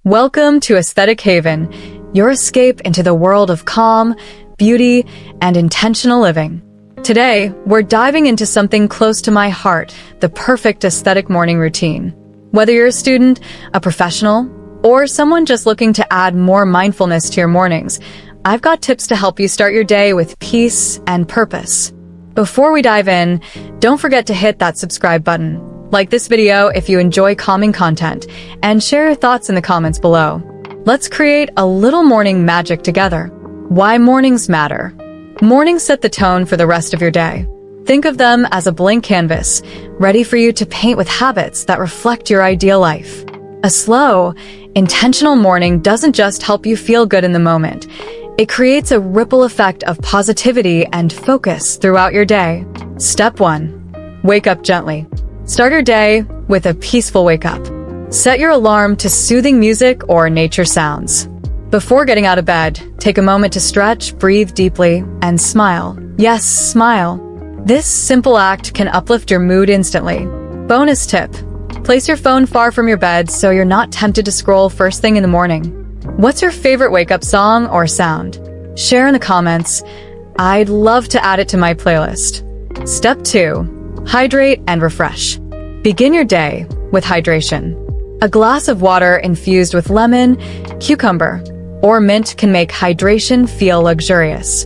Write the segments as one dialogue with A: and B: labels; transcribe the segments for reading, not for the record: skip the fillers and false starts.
A: Welcome to Aesthetic Haven, your escape into the world of calm, beauty, and intentional living. Today, we're diving into something close to my heart, the perfect aesthetic morning routine. Whether you're a student, a professional, or someone just looking to add more mindfulness to your mornings, I've got tips to help you start your day with peace and purpose. Before we dive in, don't forget to hit that subscribe button. Like this video if you enjoy calming content, and share your thoughts in the comments below. Let's create a little morning magic together. Why mornings matter. Mornings set the tone for the rest of your day. Think of them as a blank canvas, ready for you to paint with habits that reflect your ideal life. A slow, intentional morning doesn't just help you feel good in the moment. It creates a ripple effect of positivity and focus throughout your day. Step 1. Wake up gently. Start your day with a peaceful wake-up. Set your alarm to soothing music or nature sounds. Before getting out of bed, take a moment to stretch, breathe deeply, and smile. Yes, smile. This simple act can uplift your mood instantly. Bonus tip: place your phone far from your bed so you're not tempted to scroll first thing in the morning. What's your favorite wake-up song or sound? Share in the comments. I'd love to add it to my playlist. Step 2. Hydrate and refresh. Begin your day with hydration. A glass of water infused with lemon, cucumber, or mint can make hydration feel luxurious.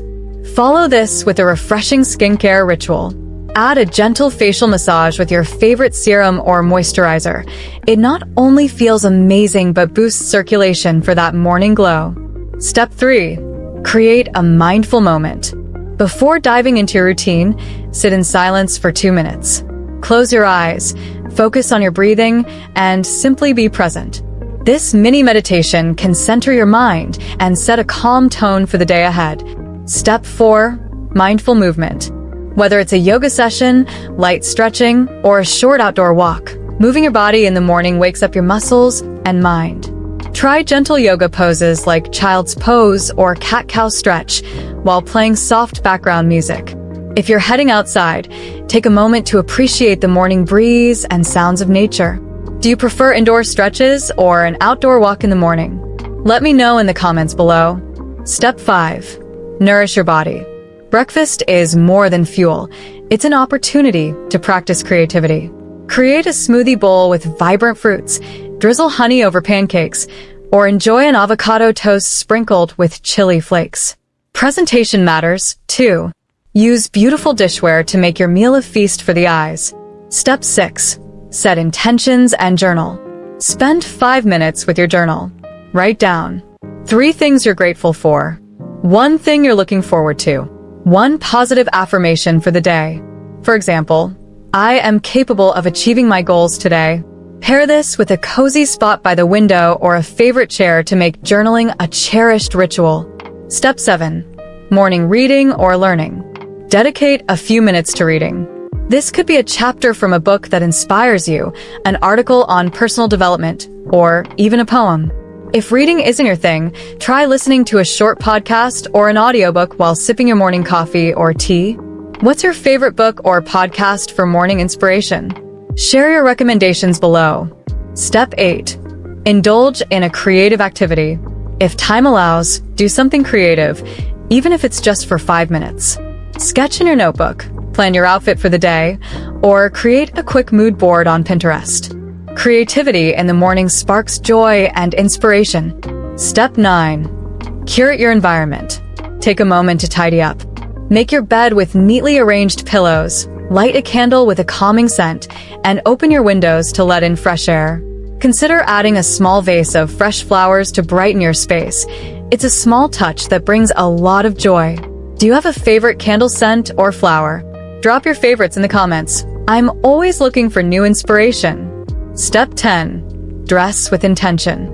A: Follow this with a refreshing skincare ritual. Add a gentle facial massage with your favorite serum or moisturizer. It not only feels amazing but boosts circulation for that morning glow. Step 3. Create a mindful moment. Before diving into your routine, sit in silence for 2 minutes. Close your eyes, focus on your breathing, and simply be present. This mini meditation can center your mind and set a calm tone for the day ahead. Step 4. Mindful movement. Whether it's a yoga session, light stretching, or a short outdoor walk, moving your body in the morning wakes up your muscles and mind. Try gentle yoga poses like child's pose or cat-cow stretch while playing soft background music. If you're heading outside, take a moment to appreciate the morning breeze and sounds of nature. Do you prefer indoor stretches or an outdoor walk in the morning? Let me know in the comments below. Step 5. Nourish your body. Breakfast is more than fuel. It's an opportunity to practice creativity. Create a smoothie bowl with vibrant fruits, drizzle honey over pancakes, or enjoy an avocado toast sprinkled with chili flakes. Presentation matters, too. Use beautiful dishware to make your meal a feast for the eyes. Step 6. Set intentions and journal. Spend 5 minutes with your journal. Write down 3 things you're grateful for, 1 thing you're looking forward to, 1 positive affirmation for the day. For example, I am capable of achieving my goals today. Pair this with a cozy spot by the window or a favorite chair to make journaling a cherished ritual. Step 7. Morning reading or learning. Dedicate a few minutes to reading. This could be a chapter from a book that inspires you, an article on personal development, or even a poem. If reading isn't your thing, try listening to a short podcast or an audiobook while sipping your morning coffee or tea. What's your favorite book or podcast for morning inspiration? Share your recommendations below. Step 8. Indulge in a creative activity. If time allows, do something creative, even if it's just for 5 minutes. Sketch in your notebook, plan your outfit for the day, or create a quick mood board on Pinterest. Creativity in the morning sparks joy and inspiration. Step 9. Curate your environment. Take a moment to tidy up. Make your bed with neatly arranged pillows, light a candle with a calming scent, and open your windows to let in fresh air. Consider adding a small vase of fresh flowers to brighten your space. It's a small touch that brings a lot of joy. Do you have a favorite candle scent or flower? Drop your favorites in the comments. I'm always looking for new inspiration. Step 10. Dress with intention.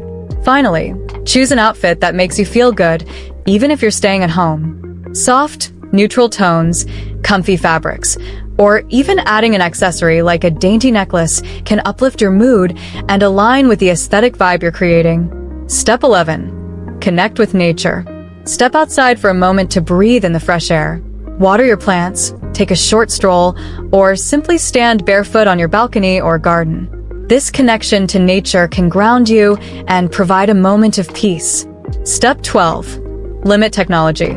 A: Finally, choose an outfit that makes you feel good, even if you're staying at home. Soft, neutral tones, comfy fabrics, or even adding an accessory like a dainty necklace can uplift your mood and align with the aesthetic vibe you're creating. Step 11. Connect with nature. Step outside for a moment to breathe in the fresh air. Water your plants, take a short stroll, or simply stand barefoot on your balcony or garden. This connection to nature can ground you and provide a moment of peace. Step 12. Limit technology.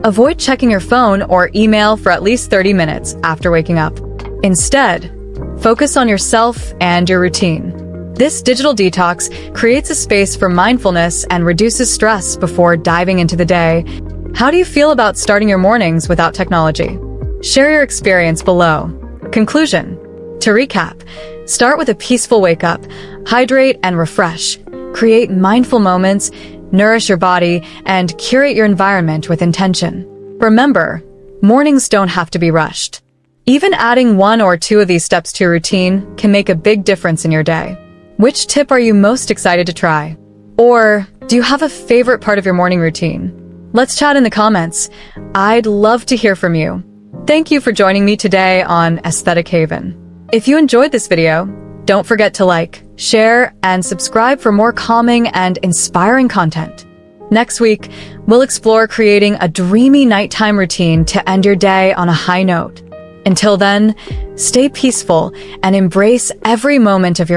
A: Avoid checking your phone or email for at least 30 minutes after waking up. Instead, focus on yourself and your routine. This digital detox creates a space for mindfulness and reduces stress before diving into the day. How do you feel about starting your mornings without technology? Share your experience below. Conclusion. To recap, start with a peaceful wake-up, hydrate and refresh, create mindful moments, nourish your body, and curate your environment with intention. Remember, mornings don't have to be rushed. Even adding 1 or 2 of these steps to your routine can make a big difference in your day. Which tip are you most excited to try? Or do you have a favorite part of your morning routine? Let's chat in the comments. I'd love to hear from you. Thank you for joining me today on Aesthetic Haven. If you enjoyed this video, don't forget to like, share, and subscribe for more calming and inspiring content. Next week, we'll explore creating a dreamy nighttime routine to end your day on a high note. Until then, stay peaceful and embrace every moment of your